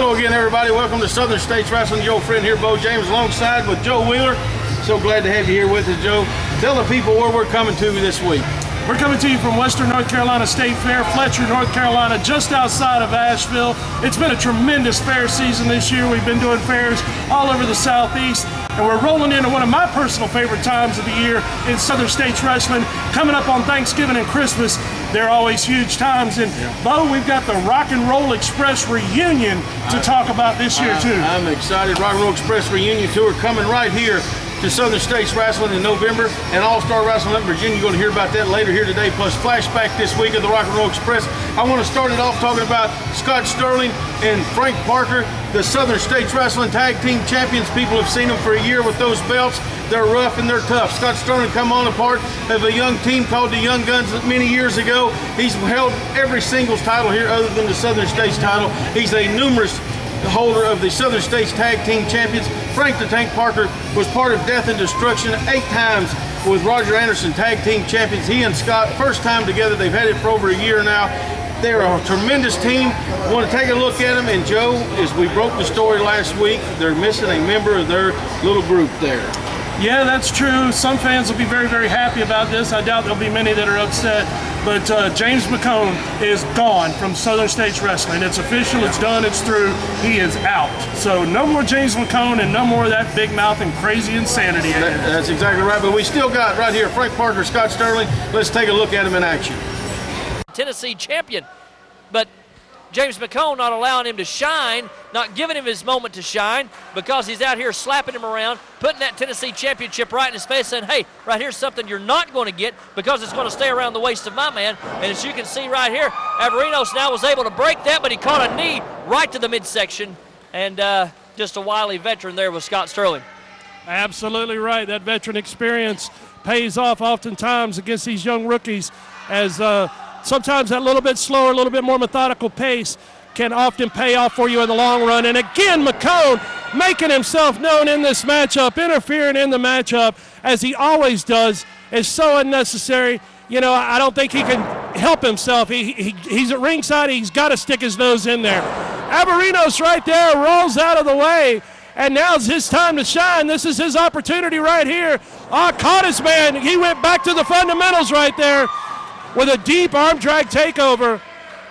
Hello again, everybody. Welcome to Southern States Wrestling. Your friend here, Bo James, alongside with Joe Wheeler. So glad to have you here with us, Joe. Tell the people where we're coming to this week. We're coming to you from Western North Carolina State Fair, Fletcher, North Carolina, just outside of Asheville. It's been a tremendous fair season this year. We've been doing fairs all over the Southeast, and we're rolling into one of my personal favorite times of the year in Southern States Wrestling. Coming up on Thanksgiving and Christmas, they're always huge times. And Bo, we've got the Rock and Roll Express reunion to talk about this year too. I'm excited. Rock and Roll Express reunion tour coming right here to Southern States Wrestling in November, and All-Star Wrestling up in Virginia. You're going to hear about that later here today, plus Flashback this week of the Rock and Roll Express. I want to start it off talking about Scott Sterling and Frank Parker, the Southern States Wrestling Tag Team Champions. People have seen them for a year with those belts. They're rough and they're tough. Scott Sterling come on a part of a young team called the Young Guns many years ago. He's held every singles title here other than the Southern States title. He's a numerous holder of the Southern States Tag Team Champions. Frank the Tank Parker was part of Death and Destruction 8 times with Roger Anderson Tag Team Champions. He and Scott, first time together, they've had it for over a year now. They're a tremendous team. Want to take a look at them, and Joe, as we broke the story last week, they're missing a member of their little group there. Yeah, that's true. Some fans will be very, very happy about this. I doubt there'll be many that are upset. But James McCone is gone from Southern States Wrestling. It's official, it's done, it's through. He is out. So no more James McCone and no more of that big mouth and crazy insanity. That's exactly right. But we still got right here Frank Parker, Scott Sterling. Let's take a look at him in action. Tennessee champion, but James McCone not allowing him to shine, not giving him his moment to shine, because he's out here slapping him around, putting that Tennessee championship right in his face, saying, hey, right here's something you're not going to get because it's going to stay around the waist of my man. And as you can see right here, Averinos now was able to break that, but he caught a knee right to the midsection, and just a wily veteran there with Scott Sterling. Absolutely right. That veteran experience pays off oftentimes against these young rookies, as sometimes that little bit slower, a little bit more methodical pace can often pay off for you in the long run. And again, McCone making himself known in this matchup, interfering in the matchup, as he always does, is so unnecessary. You know, I don't think he can help himself. He's at ringside. He's got to stick his nose in there. Averinos right there rolls out of the way, and now's his time to shine. This is his opportunity right here. Caught his man. He went back to the fundamentals right there with a deep arm drag takeover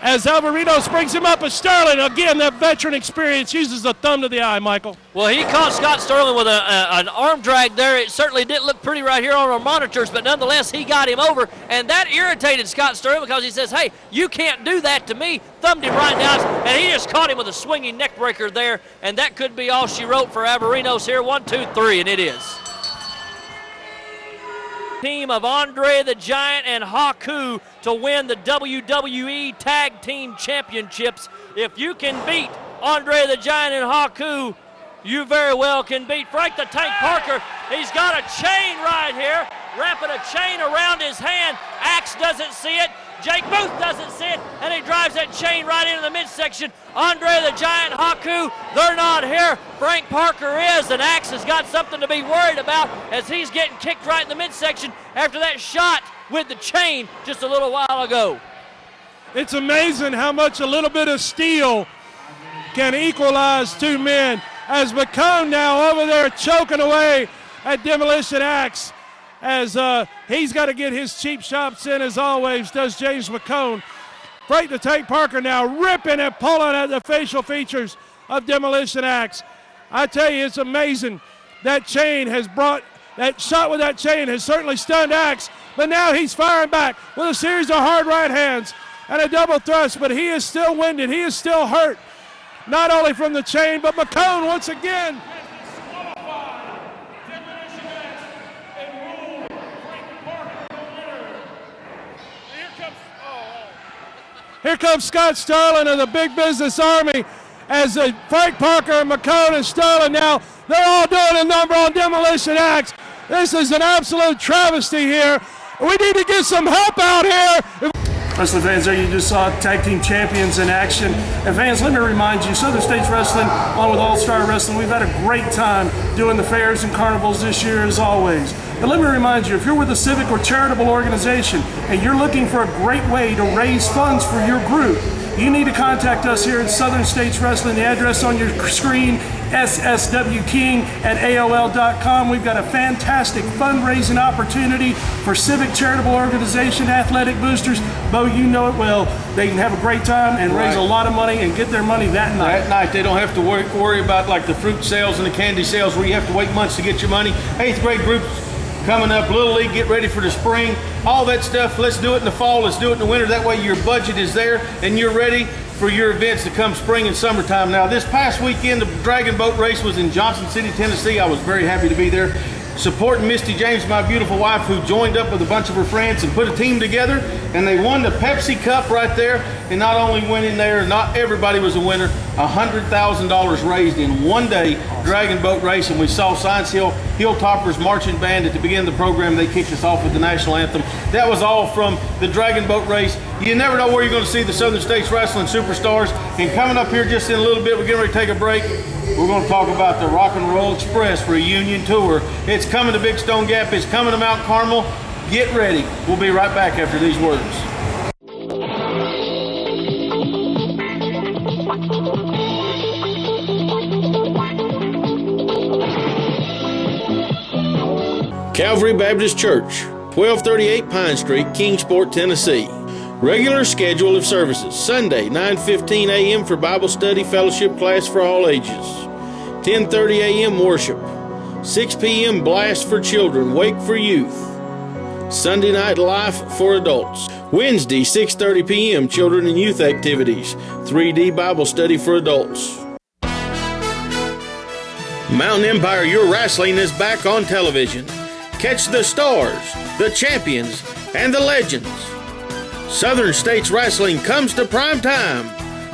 as Averinos brings him up. As Sterling, again, that veteran experience, uses the thumb to the eye, Michael. Well, he caught Scott Sterling with an arm drag there. It certainly didn't look pretty right here on our monitors, but nonetheless, he got him over, and that irritated Scott Sterling because he says, hey, you can't do that to me. Thumbed him right down, and he just caught him with a swinging neck breaker there, and that could be all she wrote for Averinos here. 1, 2, 3, and it is. Team of Andre the Giant and Haku to win the WWE Tag Team Championships. If you can beat Andre the Giant and Haku, you very well can beat Frank the Tank Parker. He's got a chain right here, wrapping a chain around his hand. Axe doesn't see it. Jake Booth doesn't see it, and he drives that chain right into the midsection. Andre the Giant, Haku, they're not here. Frank Parker is, and Axe has got something to be worried about as he's getting kicked right in the midsection after that shot with the chain just a little while ago. It's amazing how much a little bit of steel can equalize two men, as McCone now over there choking away at Demolition Axe, as he's got to get his cheap shots in, as always does James McCone. Frank the Tank Parker now ripping and pulling at the facial features of Demolition Axe. I tell you, it's amazing. That chain has brought, that shot with that chain has certainly stunned Axe, but now he's firing back with a series of hard right hands and a double thrust, but he is still winded. He is still hurt, not only from the chain, but McCone once again. Here comes Scott Sterling of the Big Business Army, as Frank Parker and McCone and Sterling now, they're all doing a number on Demolition Axe. This is an absolute travesty here. We need to get some help out here. Wrestling fans, there you just saw Tag Team Champions in action. And fans, let me remind you, Southern States Wrestling, along with All-Star Wrestling, we've had a great time doing the fairs and carnivals this year as always. And let me remind you, if you're with a civic or charitable organization and you're looking for a great way to raise funds for your group, you need to contact us here at Southern States Wrestling. The address on your screen, sswking@aol.com. We've got a fantastic fundraising opportunity for civic charitable organization, athletic boosters. Bo, you know it well. They can have a great time and raise a lot of money and get their money that night. That night, they don't have to worry about like the fruit sales and the candy sales where you have to wait months to get your money. 8th grade groups coming up, Little League, get ready for the spring, all that stuff. Let's do it in the fall, let's do it in the winter. That way your budget is there and you're ready for your events to come spring and summertime. Now, this past weekend, the Dragon Boat Race was in Johnson City, Tennessee. I was very happy to be there, supporting MIsty James, my beautiful wife, who joined up with a bunch of her friends and put a team together, and they won the Pepsi Cup right there. And not only winning there, not everybody was a winner, $100,000 raised in one day, Dragon Boat Race. And we saw Science Hill Hilltoppers Marching Band at the beginning of the program. They kicked us off with the national anthem. That was all from the Dragon Boat Race. You never know where you're going to see the Southern States Wrestling superstars. And coming up here just in a little bit, we're getting ready to take a break. We're going to talk about the Rock and Roll Express reunion tour. It's coming to Big Stone Gap. It's coming to Mount Carmel. Get ready. We'll be right back after these words. Calvary Baptist Church, 1238 Pine Street, Kingsport, Tennessee. Regular schedule of services: Sunday, 9:15 a.m. for Bible study fellowship class for all ages. 10:30 a.m. worship. 6 p.m. blast for children, wake for youth. Sunday night life for adults. Wednesday, 6:30 p.m. children and youth activities. 3D Bible study for adults. Mountain Empire Your Wrestling is back on television. Catch the stars, the champions, and the legends. Southern States Wrestling comes to prime time.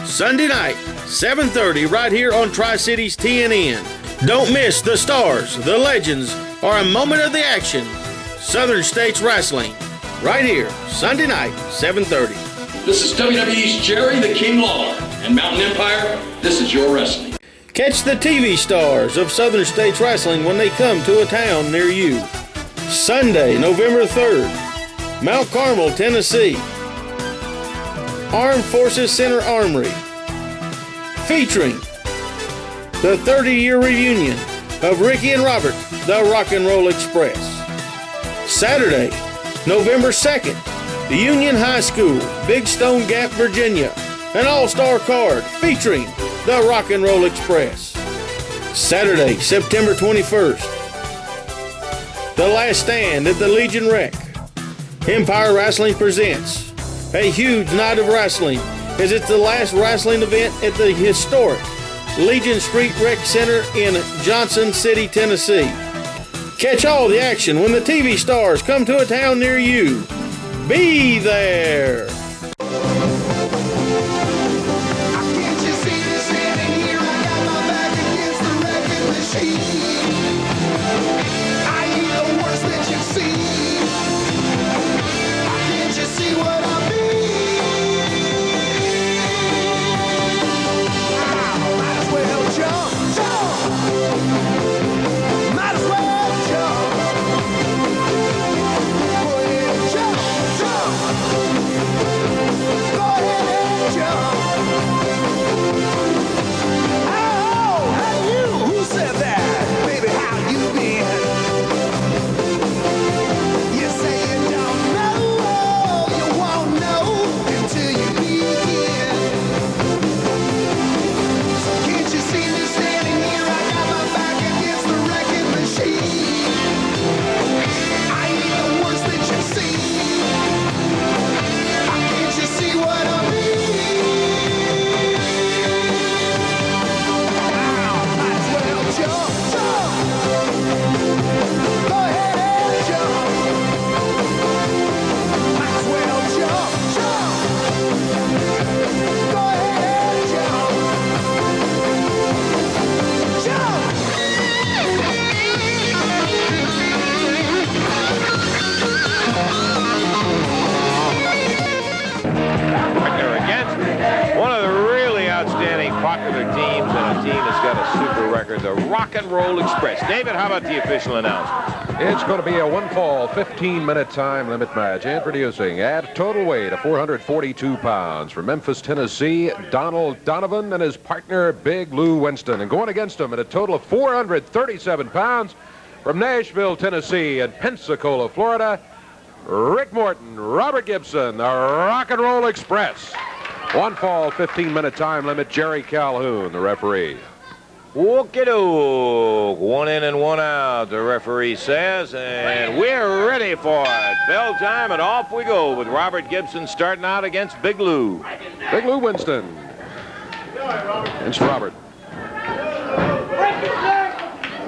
Sunday night, 7:30, right here on Tri-Cities TNN. Don't miss the stars, the legends, or a moment of the action. Southern States Wrestling, right here, Sunday night, 7:30. This is WWE's Jerry the King Lawler, and Mountain Empire, this is your wrestling. Catch the TV stars of Southern States Wrestling when they come to a town near you. Sunday, November 3rd, Mount Carmel, Tennessee. Armed Forces Center Armory, featuring the 30-year reunion of Ricky and Robert, the Rock and Roll Express. Saturday, November 2nd, Union High School, Big Stone Gap, Virginia, an all-star card featuring the Rock and Roll Express. Saturday, September 21st, The Last Stand at the Legion Rec. Empire Wrestling presents a huge night of wrestling, as it's the last wrestling event at the historic Legion Street Rec Center in Johnson City, Tennessee. Catch all the action when the TV stars come to a town near you. Be there! Popular teams and a team that's got a super record, the Rock and Roll Express. David, how about the official announcement? It's going to be a one-fall, 15-minute time limit match. Introducing at total weight of 442 pounds from Memphis, Tennessee, Donald Donovan and his partner, Big Lou Winston. And going against him at a total of 437 pounds from Nashville, Tennessee and Pensacola, Florida, Rick Morton, Robert Gibson, the Rock and Roll Express. One fall, 15-minute time limit. Jerry Calhoun, the referee. Wookie-doke. 1 in and 1 out, the referee says, and we're ready for it. Bell time, and off we go with Robert Gibson starting out against Big Lou. Big Lou Winston. Against Robert.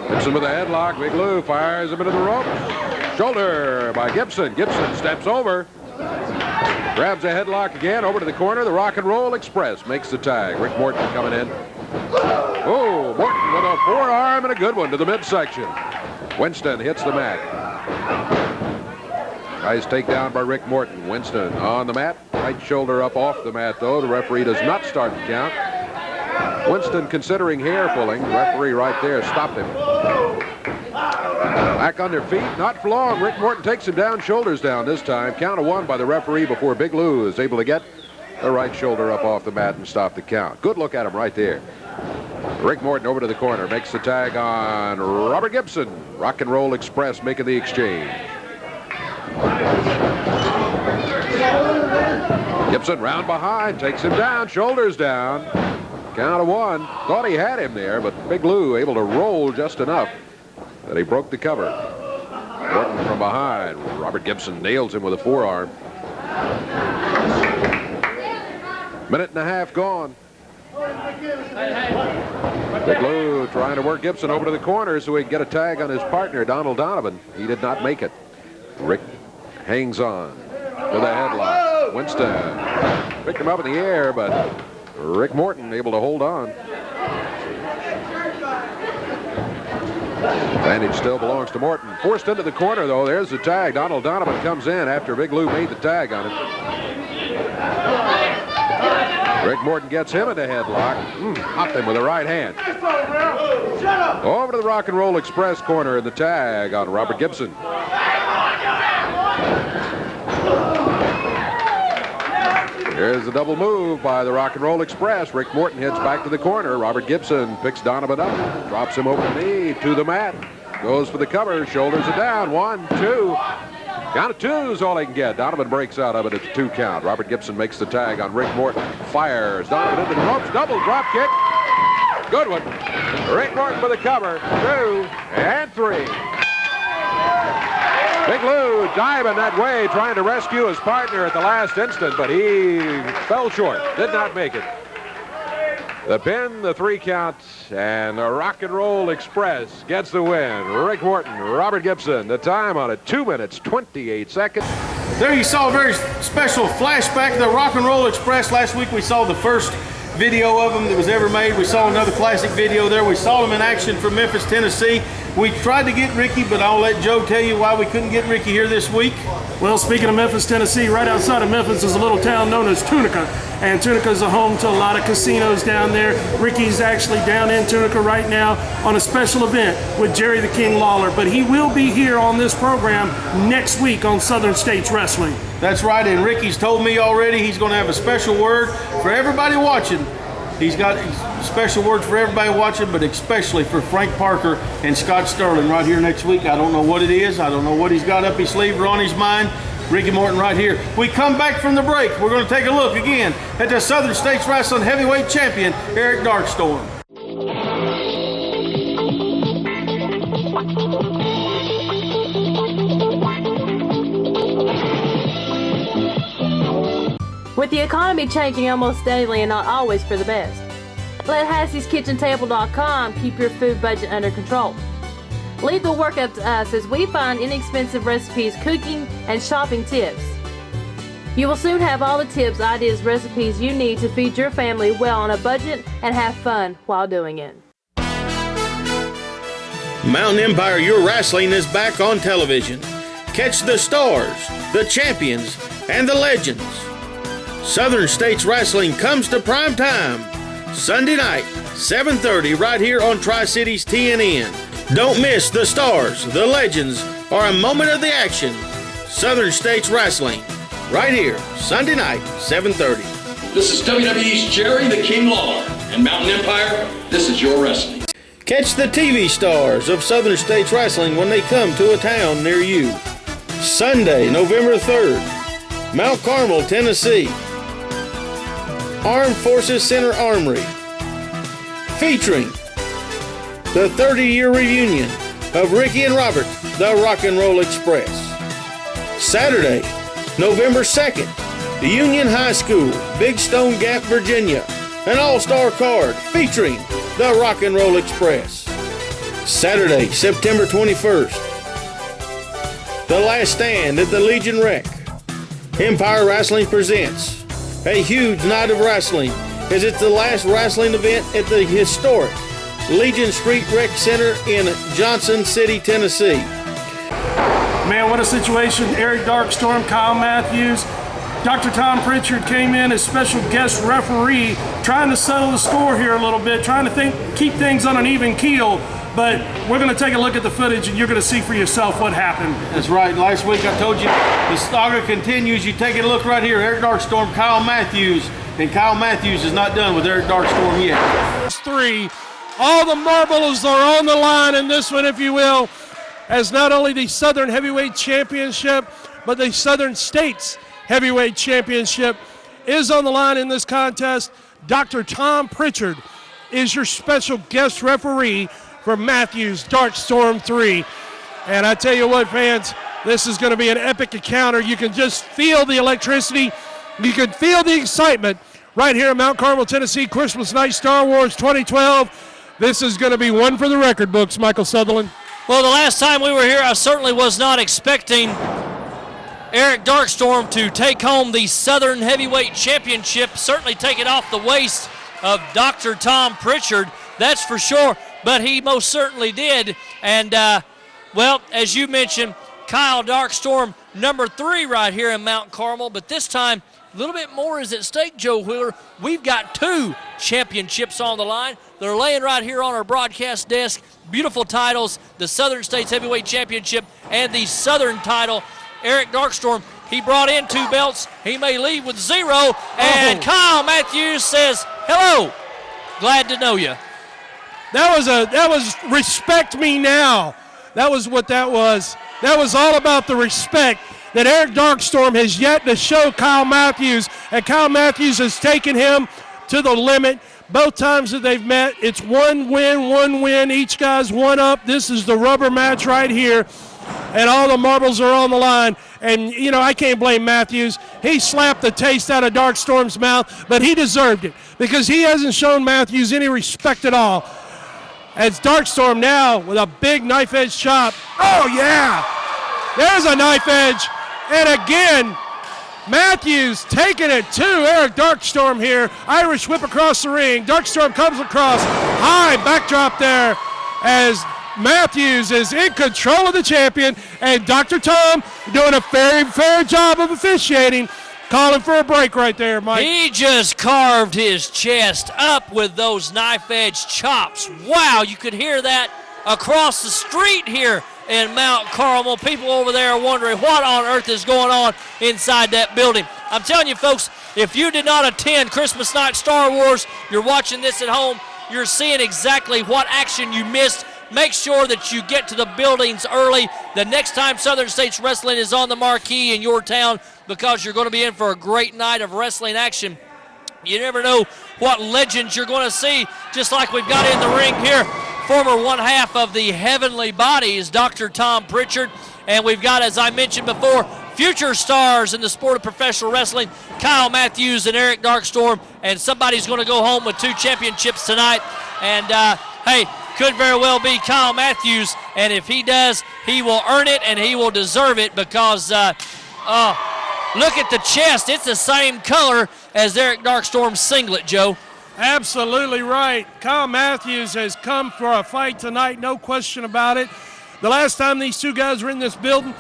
Gibson with a headlock. Big Lou fires him into the ropes. Shoulder by Gibson. Gibson steps over. Grabs a headlock again over to the corner. The Rock and Roll Express makes the tag. Rick Morton coming in. Oh, Morton with a forearm and a good one to the midsection. Winston hits the mat. Nice takedown by Rick Morton. Winston on the mat. Right shoulder up off the mat, though. The referee does not start the count. Winston considering hair pulling. The referee right there stopped him. Back on their feet, not for long. Rick Morton takes him down, shoulders down this time. Count of 1 by the referee before Big Lou is able to get the right shoulder up off the mat and stop the count. Good look at him right there. Rick Morton over to the corner, makes the tag on Robert Gibson. Rock and Roll Express making the exchange. Gibson round behind, takes him down, shoulders down. Count of 1. Thought he had him there, but Big Lou able to roll just enough that he broke the cover. Morton from behind. Robert Gibson nails him with a forearm. Minute and a half gone. Big Lou trying to work Gibson over to the corner so he can get a tag on his partner, Donald Donovan. He did not make it. Rick hangs on with a headlock. Winston picked him up in the air, but Rick Morton able to hold on. Advantage still belongs to Morton. Forced into the corner, though. There's the tag. Donald Donovan comes in after Big Lou made the tag on him. Rick Morton gets him in the headlock. Popped him with the right hand. Over to the Rock and Roll Express corner in the tag on Robert Gibson. Here's the double move by the Rock and Roll Express. Rick Morton heads back to the corner. Robert Gibson picks Donovan up, drops him over the knee to the mat. Goes for the cover, shoulders are down. 1, 2. Count of 2 is all he can get. Donovan breaks out of it at the 2 count. Robert Gibson makes the tag on Rick Morton. Fires Donovan into the ropes. Double drop kick. Good one. Rick Morton for the cover. 2 and 3. Big Lou diving that way, trying to rescue his partner at the last instant, but he fell short. Did not make it. The pin, the 3 count, and the Rock and Roll Express gets the win. Rick Morton, Robert Gibson, the time on it, 2 minutes, 28 seconds. There you saw a very special flashback of the Rock and Roll Express. Last week we saw the first video of them that was ever made. We saw another classic video there. We saw them in action from Memphis, Tennessee. We tried to get Ricky, but I'll let Joe tell you why we couldn't get Ricky here this week. Well, speaking of Memphis, Tennessee, right outside of Memphis is a little town known as Tunica. And Tunica is a home to a lot of casinos down there. Ricky's actually down in Tunica right now on a special event with Jerry the King Lawler. But he will be here on this program next week on Southern States Wrestling. That's right, and Ricky's told me already he's going to have a special word for everybody watching. He's got special words for everybody watching, but especially for Frank Parker and Scott Sterling right here next week. I don't know what it is. I don't know what he's got up his sleeve or on his mind. Ricky Morton right here. We come back from the break. We're going to take a look again at the Southern States Wrestling Heavyweight Champion, Eric Darkstorm. With the economy changing almost daily and not always for the best, let Hassie'sKitchenTable.com keep your food budget under control. Leave the work up to us as we find inexpensive recipes, cooking, and shopping tips. You will soon have all the tips, ideas, recipes you need to feed your family well on a budget and have fun while doing it. Mountain Empire Your Wrestling is back on television. Catch the stars, the champions, and the legends. Southern States Wrestling comes to prime time Sunday night, 7:30, right here on Tri-Cities TNN. Don't miss the stars, the legends, or a moment of the action, Southern States Wrestling, right here, Sunday night, 7:30. This is WWE's Jerry the King Lawler, and Mountain Empire, this is your wrestling. Catch the TV stars of Southern States Wrestling when they come to a town near you. Sunday, November 3rd, Mount Carmel, Tennessee. Armed Forces Center Armory. Featuring the 30-year reunion of Ricky and Robert, the Rock and Roll Express. Saturday, November 2nd, the Union High School, Big Stone Gap, Virginia. An all-star card featuring the Rock and Roll Express. Saturday, September 21st, The Last Stand at the Legion Rec. Empire Wrestling presents a huge night of wrestling as it's the last wrestling event at the historic Legion Street Rec Center in Johnson City, Tennessee. Man, what a situation. Eric Darkstorm, Kyle Matthews, Dr. Tom Prichard came in as special guest referee, trying to settle the score here a little bit, trying to keep things on an even keel. But we're going to take a look at the footage, and you're going to see for yourself what happened. That's right. Last week I told you the saga continues. You take a look right here. Eric Darkstorm, Kyle Matthews. And Kyle Matthews is not done with Eric Darkstorm yet. 3. All the marbles are on the line in this one, if you will, as not only the Southern Heavyweight Championship, but the Southern States Heavyweight Championship is on the line in this contest. Dr. Tom Prichard is your special guest referee for Matthews Darkstorm 3. And I tell you what, fans, this is going to be an epic encounter. You can just feel the electricity. You can feel the excitement right here in Mount Carmel, Tennessee, Christmas night, Star Wars 2012. This is going to be one for the record books, Michael Sutherland. Well, the last time we were here, I certainly was not expecting Eric Darkstorm to take home the Southern Heavyweight Championship, certainly take it off the waist of Dr. Tom Prichard, that's for sure, but he most certainly did. And, well, as you mentioned, Kyle Darkstorm, number 3 right here in Mount Carmel, but this time a little bit more is at stake, Joe Wheeler. We've got 2 championships on the line. They're laying right here on our broadcast desk. Beautiful titles, the Southern States Heavyweight Championship and the Southern title. Eric Darkstorm, he brought in 2 belts. He may leave with 0. And Kyle Matthews says, hello, glad to know you. That was respect me now. That was what that was. That was all about the respect that Eric Darkstorm has yet to show Kyle Matthews, and Kyle Matthews has taken him to the limit. Both times that they've met, it's one win. Each guy's one up. This is the rubber match right here, and all the marbles are on the line. And, you know, I can't blame Matthews. He slapped the taste out of Darkstorm's mouth, but he deserved it because he hasn't shown Matthews any respect at all. As Darkstorm now with a big knife edge chop. Oh, yeah. There's a knife edge. And again, Matthews taking it to Eric Darkstorm here. Irish whip across the ring. Darkstorm comes across. High backdrop there as Matthews is in control of the champion. And Dr. Tom doing a very fair job of officiating. Calling for a break right there, Mike. He just carved his chest up with those knife edge chops. Wow, you could hear that across the street here in Mount Carmel. People over there are wondering what on earth is going on inside that building. I'm telling you, folks, if you did not attend Christmas night Star Wars, you're watching this at home, you're seeing exactly what action you missed. Make sure that you get to the buildings early the next time Southern States Wrestling is on the marquee in your town, because you're going to be in for a great night of wrestling action. You never know what legends you're going to see, just like we've got in the ring here. Former one half of the Heavenly Bodies, Dr. Tom Prichard. And we've got, as I mentioned before, future stars in the sport of professional wrestling, Kyle Matthews and Eric Darkstorm. And somebody's going to go home with 2 championships tonight. And, hey, could very well be Kyle Matthews. And if he does, he will earn it and he will deserve it because, look at the chest. It's the same color as Eric Darkstorm's singlet, Joe. Absolutely right. Kyle Matthews has come for a fight tonight, no question about it. The last time these 2 guys were in this building,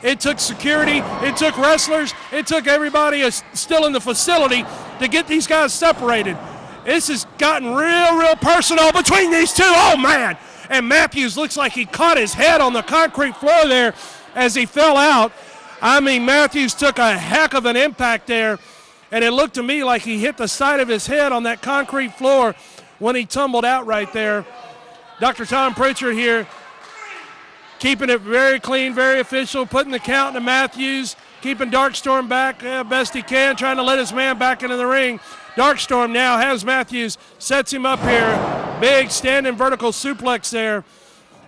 it took security, it took wrestlers, it took everybody still in the facility to get these guys separated. This has gotten real personal between these 2. Oh, man. And Matthews looks like he caught his head on the concrete floor there. as he fell out. I mean, Matthews took a heck of an impact there, and it looked to me like he hit the side of his head on that concrete floor when he tumbled out right there. Dr. Tom Prichard here, keeping it very clean, very official, putting the count to Matthews, keeping Darkstorm back best he can, trying to let his man back into the ring. Darkstorm now has Matthews, sets him up here. Big standing vertical suplex there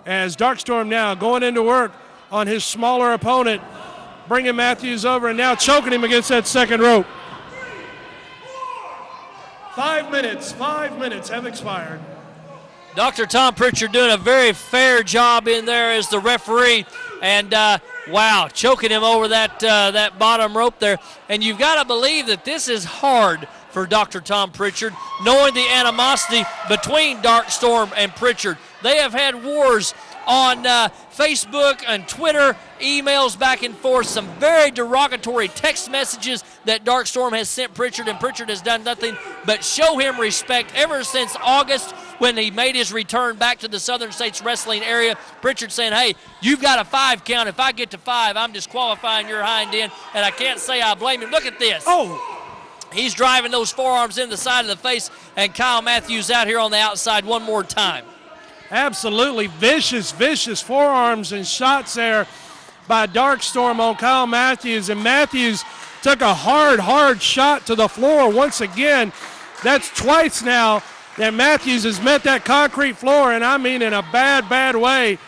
as Darkstorm now going into work on his smaller opponent, bringing Matthews over and now choking him against that second rope. 5 minutes have expired. Dr. Tom Prichard doing a very fair job in there as the referee, and wow, choking him over that bottom rope there. And you've got to believe that this is hard for Dr. Tom Prichard, knowing the animosity between Darkstorm and Prichard. They have had wars on Facebook and Twitter, emails back and forth, some very derogatory text messages that Darkstorm has sent Prichard, and Prichard has done nothing but show him respect ever since August when he made his return back to the Southern States Wrestling area. Prichard saying, hey, you've got a 5 count. If I get to 5, I'm disqualifying your hind end, and I can't say I blame him. Look at this. Oh! He's driving those forearms in the side of the face, and Kyle Matthews out here on the outside one more time. Absolutely vicious forearms and shots there by Darkstorm on Kyle Matthews. And Matthews took a hard shot to the floor once again. That's twice now that Matthews has met that concrete floor, and I mean in a bad way.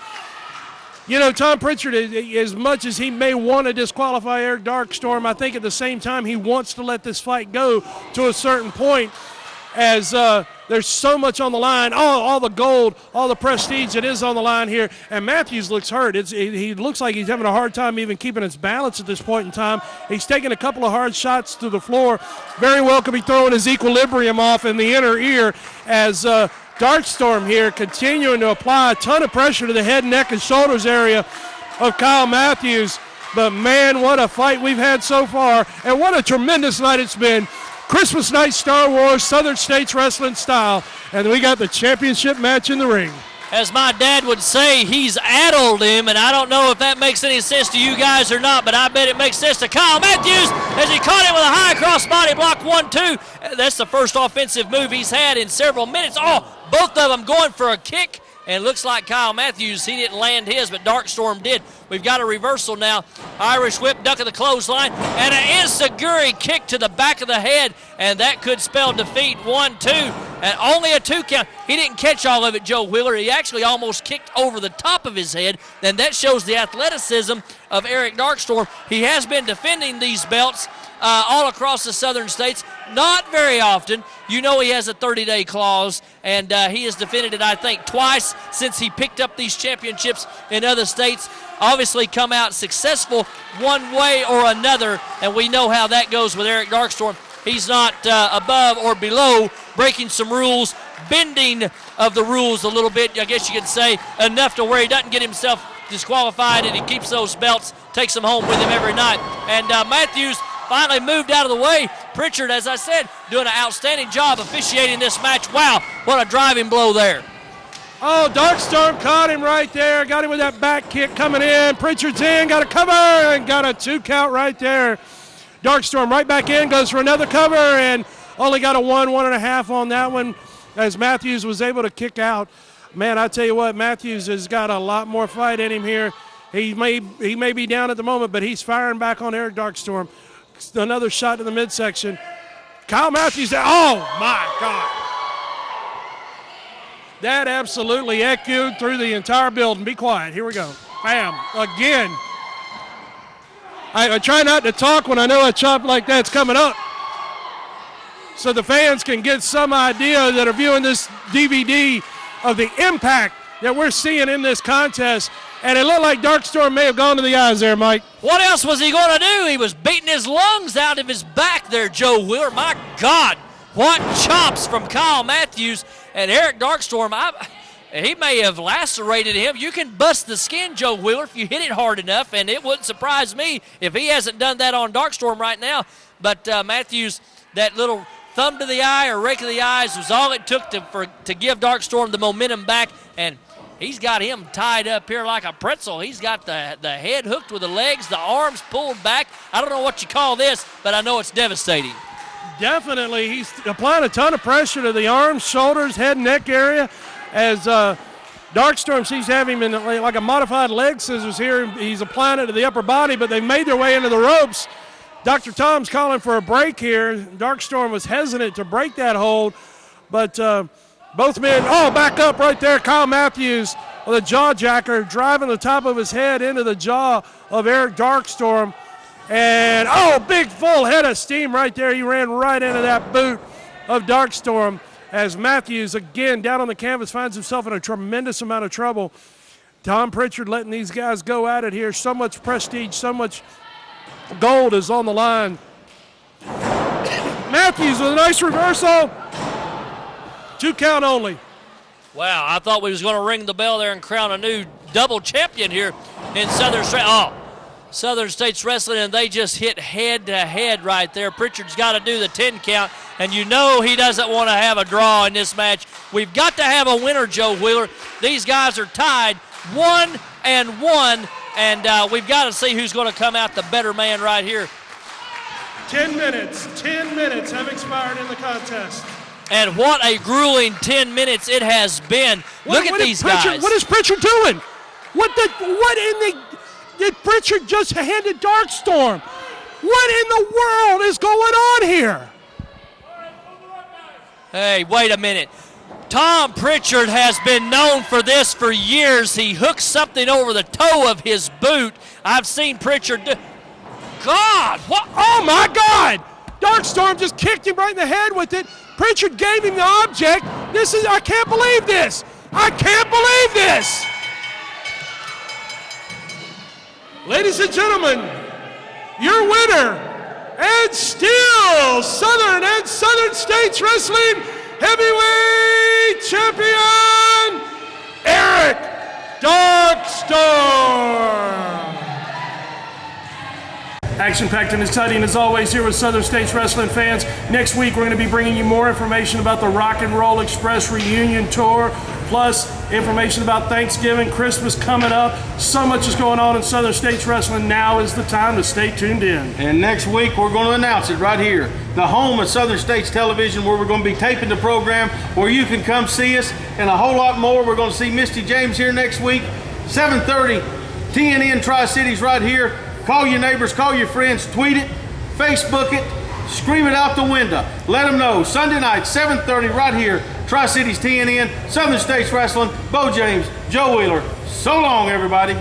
You know, Tom Prichard, as much as he may want to disqualify Eric Darkstorm, I think at the same time he wants to let this fight go to a certain point, as there's so much on the line, all the gold, all the prestige that is on the line here, and Matthews looks hurt. He looks like he's having a hard time even keeping his balance at this point in time. He's taking a couple of hard shots to the floor. Very well could be throwing his equilibrium off in the inner ear as Darkstorm here continuing to apply a ton of pressure to the head, neck, and shoulders area of Kyle Matthews. But, man, what a fight we've had so far, and what a tremendous night it's been. Christmas night, Star Wars, Southern States Wrestling style, and we got the championship match in the ring. As my dad would say, he's addled him, and I don't know if that makes any sense to you guys or not, but I bet it makes sense to Kyle Matthews as he caught him with a high crossbody block 1-2. That's the first offensive move he's had in several minutes. Oh, both of them going for a kick, and it looks like Kyle Matthews, he didn't land his, but Darkstorm did. We've got a reversal now. Irish whip, duck of the clothesline, and an enziguri kick to the back of the head, and that could spell defeat. 1-2, and only a 2 count. He didn't catch all of it, Joe Wheeler. He actually almost kicked over the top of his head, and that shows the athleticism of Eric Darkstorm. He has been defending these belts all across the Southern States. Not very often. You know he has a 30-day clause, and he has defended it, I think, twice since he picked up these championships in other states. Obviously come out successful one way or another, and we know how that goes with Eric Darkstorm. He's not above or below breaking some rules, bending of the rules a little bit, I guess you could say, enough to where he doesn't get himself disqualified, and he keeps those belts, takes them home with him every night. And Matthews finally moved out of the way. Prichard, as I said, doing an outstanding job officiating this match. Wow, what a driving blow there. Oh, Darkstorm caught him right there. Got him with that back kick coming in. Prichard's in, got a cover, and got a 2 count right there. Darkstorm right back in, goes for another cover, and only got a 1.5 on that one as Matthews was able to kick out. Man, I tell you what, Matthews has got a lot more fight in him here. He may be down at the moment, but he's firing back on Eric Darkstorm. Another shot to the midsection. Kyle Matthews, oh my God. That absolutely echoed through the entire building. Be quiet, here we go. Bam, again. I try not to talk when I know a chop like that's coming up, so the fans can get some idea that are viewing this DVD of the impact that we're seeing in this contest. And it looked like Darkstorm may have gone to the eyes there, Mike. What else was he going to do? He was beating his lungs out of his back there, Joe Wheeler. My God, what chops from Kyle Matthews. And Eric Darkstorm, he may have lacerated him. You can bust the skin, Joe Wheeler, if you hit it hard enough, and it wouldn't surprise me if he hasn't done that on Darkstorm right now. But Matthews, that little thumb to the eye or rake of the eyes was all it took to give Darkstorm the momentum back. And He's got him tied up here like a pretzel. He's got the head hooked with the legs, the arms pulled back. I don't know what you call this, but I know it's devastating. Definitely. He's applying a ton of pressure to the arms, shoulders, head, and neck area as Darkstorm seems to have him in like a modified leg scissors here. He's applying it to the upper body, but they've made their way into the ropes. Dr. Tom's calling for a break here. Darkstorm was hesitant to break that hold, but both men, back up right there. Kyle Matthews with a jaw jacker driving the top of his head into the jaw of Eric Darkstorm. And, big full head of steam right there. He ran right into that boot of Darkstorm as Matthews, again, down on the canvas, finds himself in a tremendous amount of trouble. Tom Prichard letting these guys go at it here. So much prestige, so much gold is on the line. Matthews with a nice reversal. 2 count only. Wow, I thought we was going to ring the bell there and crown a new double champion here in Southern States Wrestling, and they just hit head-to-head right there. Prichard's got to do the 10 count, and you know he doesn't want to have a draw in this match. We've got to have a winner, Joe Wheeler. These guys are tied 1-1, and we've got to see who's going to come out the better man right here. 10 minutes have expired in the contest. And what a grueling 10 minutes it has been. Look at these guys. What is Prichard doing? Did Prichard just handed Darkstorm? What in the world is going on here? Hey, wait a minute. Tom Prichard has been known for this for years. He hooks something over the toe of his boot. I've seen Prichard do. God, what? Oh my God! Darkstorm just kicked him right in the head with it. Prichard gave him the object. I can't believe this. I can't believe this. Ladies and gentlemen, your winner and still Southern States Wrestling Heavyweight Champion, Eric Darkstorm. Action-packed and exciting as always here with Southern States Wrestling fans. Next week we're going to be bringing you more information about the Rock and Roll Express reunion tour, plus information about Thanksgiving, Christmas coming up. So much is going on in Southern States Wrestling. Now is the time to stay tuned in. And next week we're going to announce it right here, the home of Southern States Television, where we're going to be taping the program, where you can come see us, and a whole lot more. We're going to see MIsty James here next week, 7:30, TNN Tri-Cities right here. Call your neighbors, call your friends, tweet it, Facebook it, scream it out the window. Let them know. Sunday night, 7:30, right here, Tri-Cities TNN, Southern States Wrestling, Bo James, Joe Wheeler. So long, everybody.